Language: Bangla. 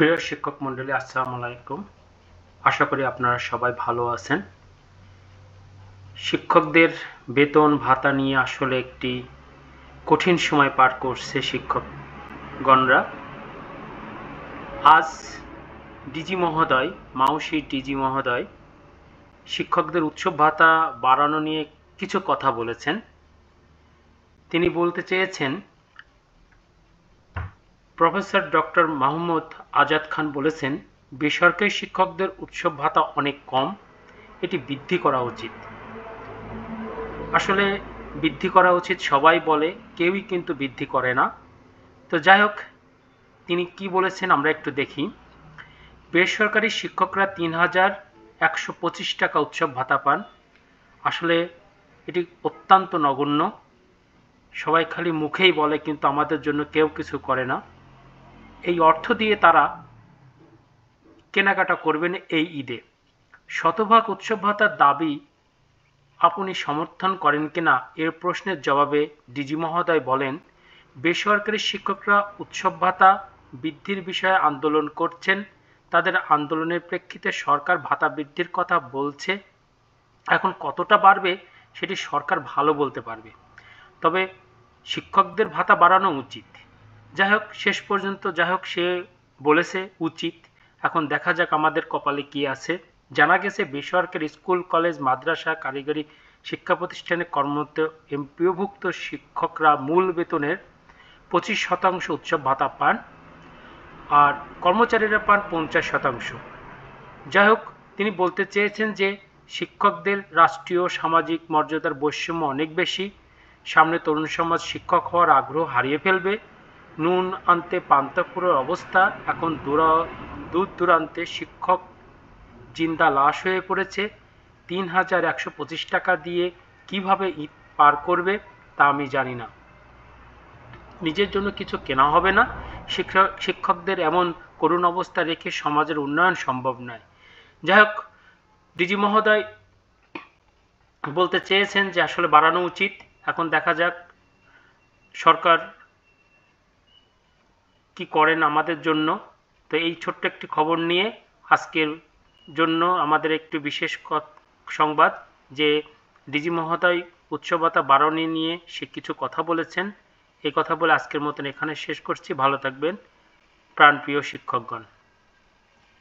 প্রিয় শিক্ষক মণ্ডলী, আসসালামু আলাইকুম। আশা করি আপনারা সবাই ভালো আছেন। শিক্ষকদের বেতন ভাতা নিয়ে আসলে একটি কঠিন সময় পার করছে শিক্ষকগণরা। আজ ডিজি মহোদয়, মাউশি ডিজি মহোদয় শিক্ষকদের উৎসব ভাতা বাড়ানো নিয়ে কিছু কথা বলেছেন। তিনি বলতে চেয়েছেন, প্রফেসর ডক্টর মাহমুদ আজাদ খান বলেছেন, বেসরকারি শিক্ষকদের উৎসব ভাতা অনেক কম, এটি বৃদ্ধি করা উচিত। আসলে বৃদ্ধি করা উচিত সবাই বলে, কেউই কিন্তু বৃদ্ধি করে না। তো যাই হোক, তিনি কি বলেছেন আমরা একটু দেখি। বেসরকারি শিক্ষকরা ৩,১২৫ টাকা উৎসব ভাতা পান। আসলে এটি অত্যন্ত নগণ্য। সবাই খালি মুখেই বলে, কিন্তু আমাদের জন্য কেউ কিছু করে না। এই অর্থ দিয়ে তারা কেনাকাটা করবেন এই ঈদে। শতভাগ উৎসব ভাতার দাবি আপনি সমর্থন করেন কিনা এর প্রশ্নের জবাবে ডিজি মহোদয় বলেন, বেসরকারি শিক্ষকরা উৎসব ভাতা বৃদ্ধির বিষয়ে আন্দোলন করছেন। তাদের আন্দোলনের প্রেক্ষিতে সরকার ভাতা বৃদ্ধির কথা বলছে। এখন কতটা বাড়বে সেটি সরকার ভালো বলতে পারবে, তবে শিক্ষকদের ভাতা বাড়ানো উচিত। যাই হোক, শেষ পর্যন্ত সে বলেছে উচিত। এখন দেখা যাক আমাদের কপালে কি আছে। জানা গেছে, বেসরকারি স্কুল, কলেজ, মাদ্রাসা, কারিগরি শিক্ষা প্রতিষ্ঠানে কর্মরত এমপিওভুক্ত শিক্ষকরা মূল বেতনের 25% উৎসব ভাতা পান, আর কর্মচারীরা পান 50%। যাই হোক, তিনি বলতে চেয়েছেন যে শিক্ষকদের রাষ্ট্রীয় সামাজিক মর্যাদার বৈষম্য অনেক বেশি। সামনে তরুণ সমাজ শিক্ষক হওয়ার আগ্রহ হারিয়ে ফেলবে। নুন আনতে পান্তা ফুরোর অবস্থা। এখন দূর দূরান্তে শিক্ষক জিন্দা লাশ হয়ে পড়েছে। ৩,১২৫ টাকা দিয়ে কিভাবে ঈদ পার করবে তা আমি জানি না। নিজের জন্য কিছু কেনা হবে না। শিক্ষকদের এমন করুণ অবস্থা রেখে সমাজের উন্নয়ন সম্ভব নয়। যাই হোক, ডিজি মহোদয় বলতে চেয়েছেন যে আসলে বাড়ানো উচিত। এখন দেখা যাক সরকার কি করেন আমাদের জন্য। তো এই ছোট্ট একটি খবর নিয়ে আজকের জন্য আমাদের একটু বিশেষ সংবাদ যে ডিজি মহোদয় উৎসব ভাতা বাড়ানো নিয়ে সে কিছু কথা বলেছেন। এই কথা বলে আজকের মতন এখানে শেষ করছি। ভালো থাকবেন প্রাণপ্রিয় শিক্ষকগণ।